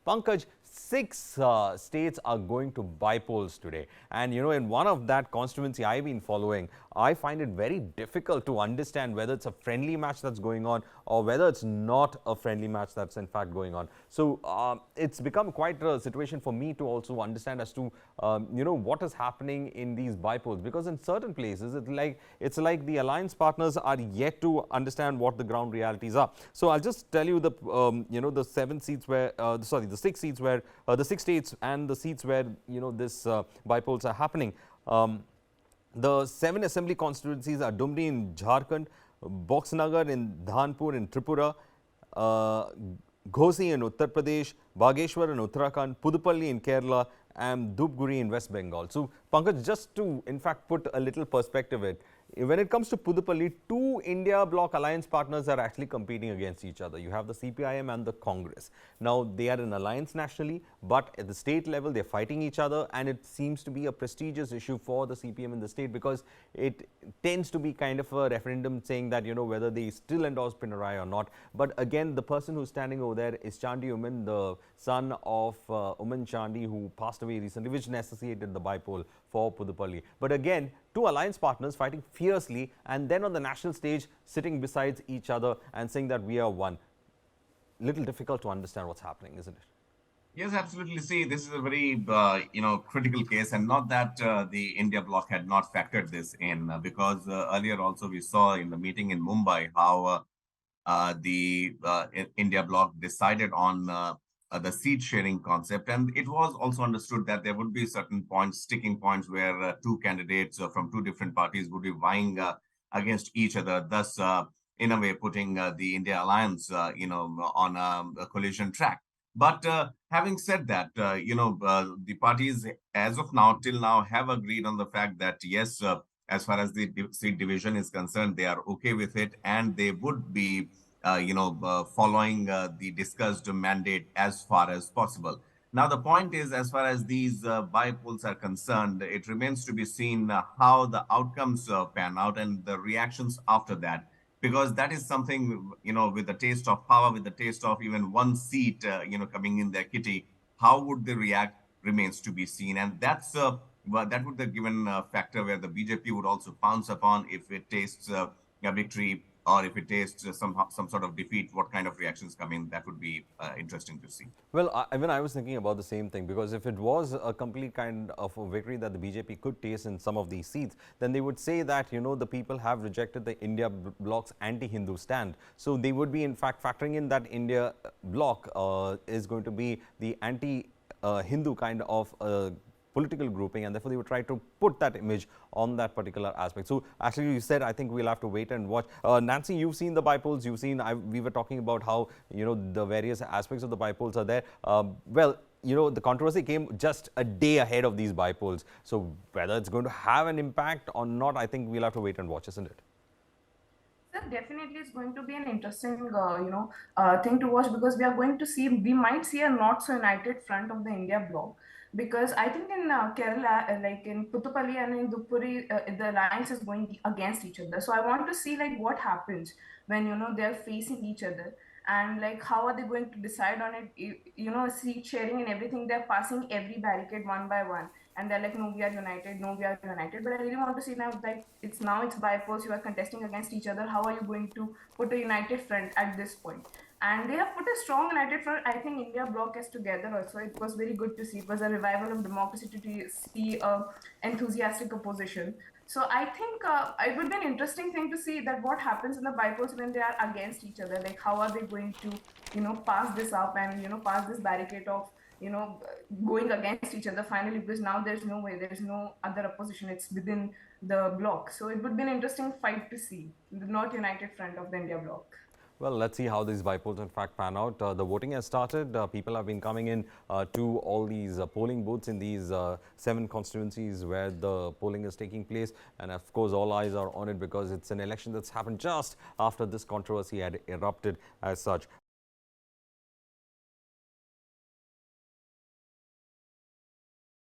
Pankaj, six states are going to bypolls today. And, in one of that constituency I've been following, I find it very difficult to understand whether it's a friendly match that's going on or whether it's not a friendly match that's in fact going on. So it's become quite a situation for me to also understand as to, what is happening in these bypolls. Because in certain places, it's like the alliance partners are yet to understand what the ground realities are. So I'll just tell you the, the 7 seats where, the 6 seats where, the 6 states and the seats where, this bypolls are happening. The 7 assembly constituencies are Dumri in Jharkhand, Boxanagar in Dhanpur in Tripura, Ghosi in Uttar Pradesh, Bageshwar in Uttarakhand, Puthuppally in Kerala, and Dhupguri in West Bengal. So, Pankaj, just to in fact put a little perspective when it comes to Puthuppally, 2 India Bloc alliance partners are actually competing against each other. You have the CPIM and the Congress. Now, they are in alliance nationally, but at the state level, they're fighting each other, and it seems to be a prestigious issue for the CPM in the state because it tends to be kind of a referendum saying that, whether they still endorse Pinarayi or not. But again, the person who's standing over there is Chandi Uman, the son of Uman Chandi, who passed away recently, which necessitated the bypoll for Puthuppally. But again, 2 alliance partners fighting fiercely and then on the national stage sitting beside each other and saying that we are one. Little difficult to understand what's happening, isn't it? Yes, absolutely. See, this is a very, critical case, and not that the India bloc had not factored this in, because earlier also we saw in the meeting in Mumbai how the India bloc decided on the seat sharing concept. And it was also understood that there would be certain points, sticking points, where 2 candidates from 2 different parties would be vying against each other, thus, in a way, putting the India alliance, on a collision track. But having said that, the parties, as of now, till now, have agreed on the fact that, yes, as far as the seat division is concerned, they are okay with it, and they would be following the discussed mandate as far as possible. Now, the point is, as far as these bypolls are concerned, it remains to be seen how the outcomes pan out and the reactions after that, because that is something, with the taste of power, with the taste of even 1 seat, coming in their kitty, how would they react remains to be seen. And that's that would be the given factor where the BJP would also pounce upon if it tastes a victory, or if it tastes some sort of defeat, what kind of reactions come in. That would be interesting to see. Well, even I was thinking about the same thing, because if it was a complete kind of a victory that the BJP could taste in some of these seats, then they would say that, the people have rejected the India bloc's anti-Hindu stand. So they would be in fact factoring in that India bloc is going to be the anti-Hindu kind of political grouping, and therefore they would try to put that image on that particular aspect. So actually, you said, I think we'll have to wait and watch. Nancy, you've seen the bypolls, you've seen, we were talking about how, the various aspects of the bypolls are there. Well, the controversy came just a day ahead of these bypolls. So whether it's going to have an impact or not, I think we'll have to wait and watch, isn't it? So definitely it's going to be an interesting, thing to watch, because we might see a not so united front of the India bloc. Because I think in Kerala, like in Puthuppally and in Dhupguri, the alliance is going against each other. So I want to see like what happens when they're facing each other, and like how are they going to decide on it? Seat sharing and everything. They're passing every barricade one by one, and they're like, no, we are united, no, we are united. But I really want to see now, like it's bypolls. You are contesting against each other. How are you going to put a united front at this point? And they have put a strong united front. I think India bloc is together also. It was very good to see. It was a revival of democracy to see enthusiastic opposition. So I think it would be an interesting thing to see that what happens in the bypolls when they are against each other. Like how are they going to, pass this up and, pass this barricade of, going against each other finally, because now there's no way, there's no other opposition. It's within the bloc. So it would be an interesting fight to see, the not united front of the India bloc. Well, let's see how these bypolls in fact pan out. The voting has started. People have been coming in to all these polling booths in these 7 constituencies where the polling is taking place. And of course, all eyes are on it because it's an election that's happened just after this controversy had erupted as such.